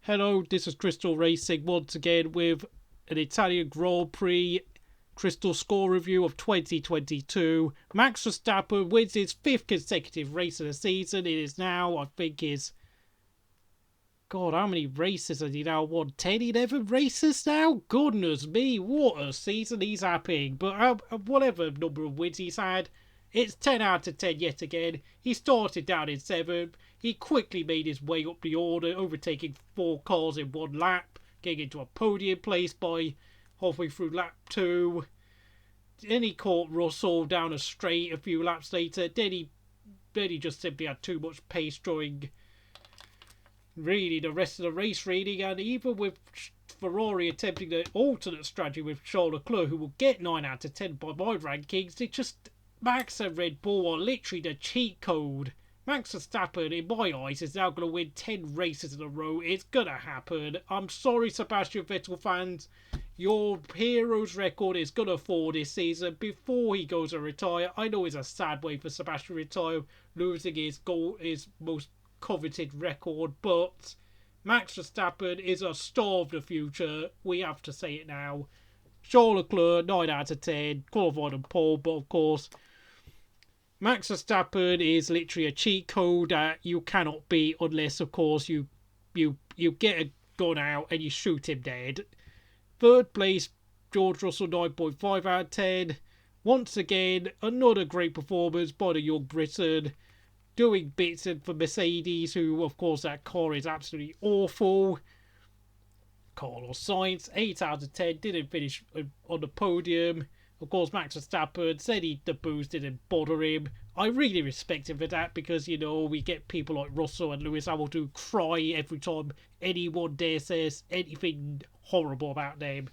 Hello, this is Crystal Racing once again with an Italian Grand Prix Crystal score review of 2022. Max Verstappen wins his 5th consecutive race of the season. It is now, I think, God, how many races has he now won? 10, 11 races now? Goodness me, what a season he's having. But whatever number of wins he's had, it's 10 out of 10 yet again. He started down in 7th. He quickly made his way up the order, overtaking 4 cars in 1 lap, getting into a podium place by halfway through lap 2. Then he caught Russell down a straight a few laps later. Then he just simply had too much pace during really the rest of the race, really. And even with Ferrari attempting the alternate strategy with Charles Leclerc, who will get 9 out of 10 by my rankings, it just, Max and Red Bull are literally the cheat code. Max Verstappen, in my eyes, is now going to win 10 races in a row. It's going to happen. I'm sorry, Sebastian Vettel fans. Your hero's record is going to fall this season before he goes to retire. I know it's a sad way for Sebastian to retire, losing his most coveted record, but Max Verstappen is a star of the future. We have to say it now. Charles Leclerc, 9 out of 10, qualified on pole, but of course, Max Verstappen is literally a cheat code that you cannot beat unless, of course, you get a gun out and you shoot him dead. 3rd place, George Russell, 9.5 out of 10. Once again, another great performance by the young Briton, doing bits for Mercedes, who, of course, that car is absolutely awful. Carlos Sainz, 8 out of 10, didn't finish on the podium. Of course, Max Verstappen said the boost didn't bother him. I really respect him for that because, we get people like Russell and Lewis Hamilton cry every time anyone dare says anything horrible about them.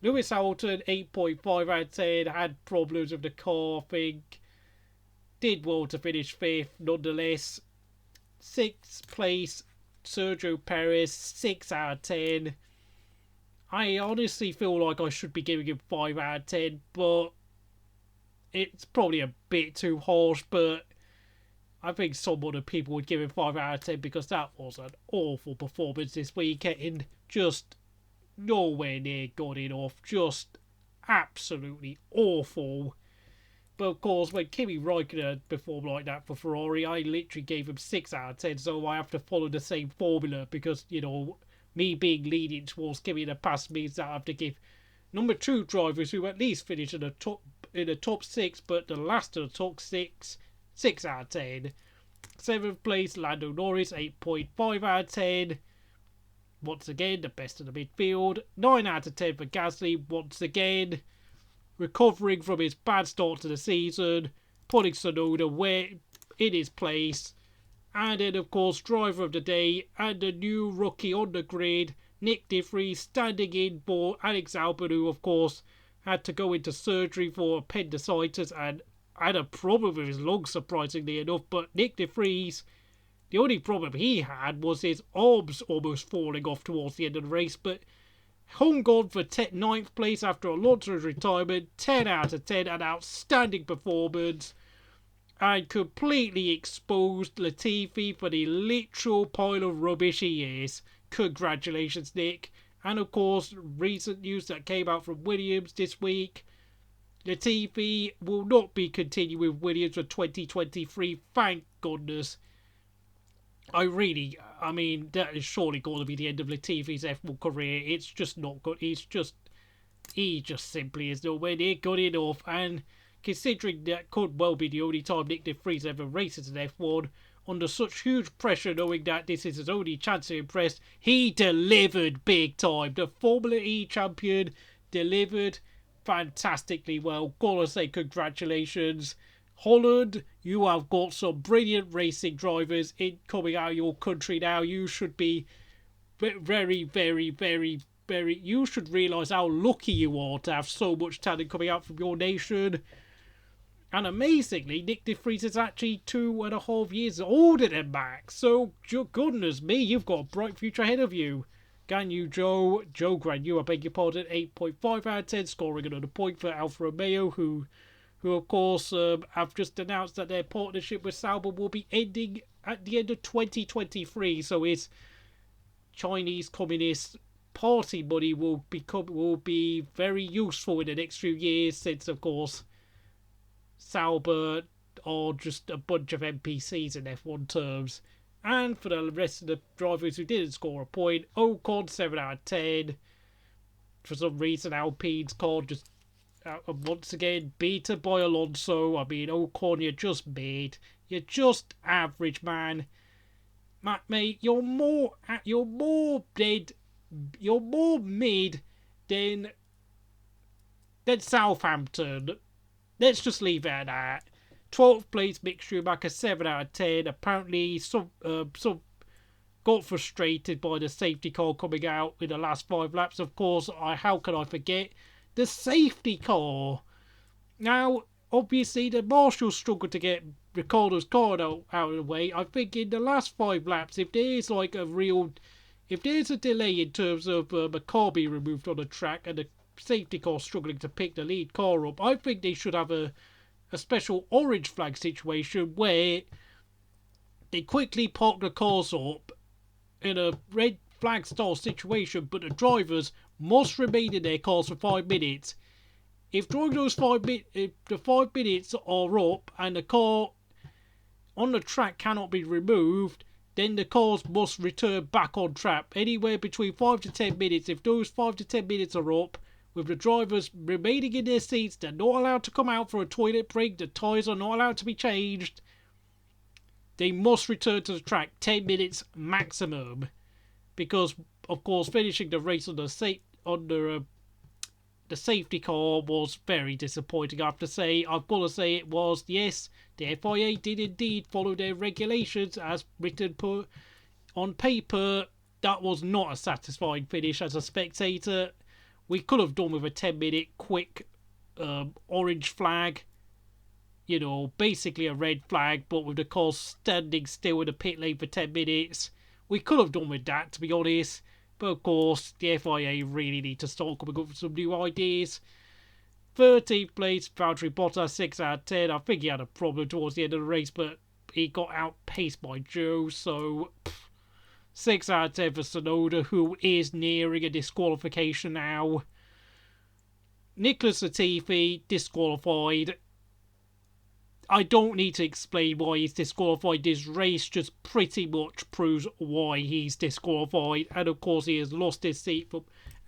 Lewis Hamilton, 8.5 out of 10, had problems with the car, I think. Did well to finish 5th, nonetheless. 6th place, Sergio Perez, 6 out of 10. I honestly feel like I should be giving him 5 out of 10, but it's probably a bit too harsh, but I think some other people would give him 5 out of 10 because that was an awful performance this weekend. Just nowhere near good enough. Just absolutely awful. But of course, when Kimi Raikkonen performed like that for Ferrari, I literally gave him 6 out of 10, so I have to follow the same formula because, me being lenient towards Kimi in the past means that I have to give number 2 drivers who at least finish in the top 6, but the last of the top 6 out of 10. 7th place, Lando Norris, 8.5 out of 10. Once again, the best of the midfield. 9 out of 10 for Gasly, once again, recovering from his bad start to the season, putting Tsunoda in his place. And then, of course, driver of the day and the new rookie on the grid, Nick De Vries, standing in for Alex Albon, who, of course, had to go into surgery for appendicitis and had a problem with his lungs, surprisingly enough. But Nick De Vries, the only problem he had was his arms almost falling off towards the end of the race, but hung on for 9th place after Alonso's retirement. 10 out of 10, an outstanding performance. And completely exposed Latifi for the literal pile of rubbish he is. Congratulations, Nick. And of course, recent news that came out from Williams this week. Latifi will not be continuing with Williams for 2023. Thank goodness. I mean, that is surely going to be the end of Latifi's F1 career. It's just not good. He just simply is nowhere near good enough. And considering that could well be the only time Nick De Vries ever races in F1, under such huge pressure knowing that this is his only chance to impress, he delivered big time. The Formula E champion delivered fantastically well. Gotta say congratulations. Holland, you have got some brilliant racing drivers coming out of your country now. You should be very, very, very, very... You should realise how lucky you are to have so much talent coming out from your nation. And amazingly, Nick De Vries is actually 2.5 years older than Max. So, goodness me, you've got a bright future ahead of you. Joe Guanyu, I beg your pardon, 8.5 out of 10, scoring another point for Alfa Romeo, who of course have just announced that their partnership with Sauber will be ending at the end of 2023. So it's Chinese Communist Party money will be very useful in the next few years, since of course Sauber are just a bunch of NPCs in F1 terms. And for the rest of the drivers who didn't score a point, Ocon 7 out of 10. For some reason, Alpine's car just once again beaten by Alonso. I mean, Ocon, you're just mid. You're just average, man. Mate, you're more mid than Southampton. Let's just leave it at that. 12th place, Mick Schumacher, 7 out of 10. Apparently, some got frustrated by the safety car coming out in the last 5 laps. Of course, how can I forget the safety car? Now, obviously, the marshals struggled to get Ricciardo's car out of the way. I think in the last 5 laps, if there's a delay in terms of a car being removed on the track and the safety car struggling to pick the lead car up, I think they should have a special orange flag situation where they quickly park the cars up in a red flag style situation, but the drivers must remain in their cars for 5 minutes. If during those 5 minutes are up and the car on the track cannot be removed, then the cars must return back on track. Anywhere between 5 to 10 minutes. If those 5 to 10 minutes are up, with the drivers remaining in their seats, they're not allowed to come out for a toilet break, the tyres are not allowed to be changed. They must return to the track 10 minutes maximum. Because, of course, finishing the race under the safety car was very disappointing, I have to say. I've got to say it was. Yes, the FIA did indeed follow their regulations as written on paper. That was not a satisfying finish as a spectator. We could have done with a 10-minute quick orange flag. You know, basically a red flag, but with the car standing still in the pit lane for 10 minutes. We could have done with that, to be honest. But of course, the FIA really need to start coming up with some new ideas. 13th place, Valtteri Bottas, 6 out of 10. I think he had a problem towards the end of the race, but he got outpaced by Joe, so 6 out of 10 for Tsunoda, who is nearing a disqualification now. Nicholas Latifi, disqualified. I don't need to explain why he's disqualified. This race just pretty much proves why he's disqualified. And of course, he has lost his seat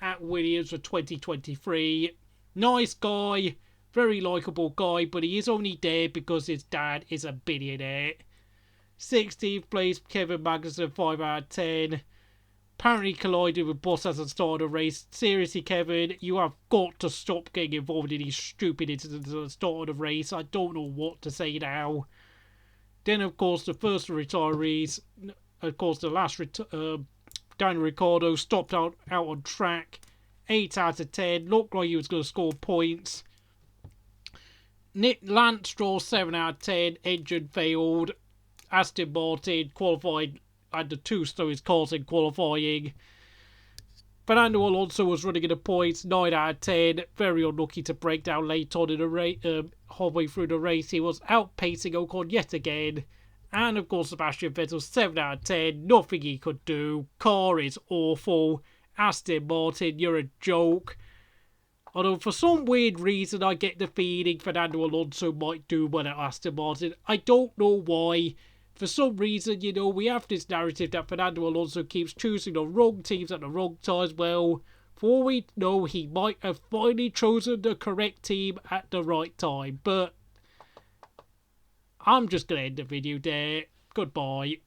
at Williams for 2023. Nice guy, very likeable guy, but he is only there because his dad is a billionaire. 16th place, Kevin Magnussen, 5 out of 10. Apparently collided with Bottas at the start of the race. Seriously, Kevin, you have got to stop getting involved in these stupid incidents at the start of the race. I don't know what to say now. Then, of course, the first retirees. Of course, the last Daniel Ricciardo stopped out on track. 8 out of 10. Looked like he was going to score points. Lance Stroll, 7 out of 10. Engine failed. Aston Martin qualified, had the 2 slowest cars in qualifying. Fernando Alonso was running in the points, 9 out of 10. Very unlucky to break down late on in the race, halfway through the race. He was outpacing Ocon yet again. And of course, Sebastian Vettel, 7 out of 10. Nothing he could do. Car is awful. Aston Martin, you're a joke. Although for some weird reason, I get the feeling Fernando Alonso might do well at Aston Martin. I don't know why. For some reason, you know, we have this narrative that Fernando Alonso keeps choosing the wrong teams at the wrong times. Well, for all we know, he might have finally chosen the correct team at the right time. But I'm just going to end the video there. Goodbye.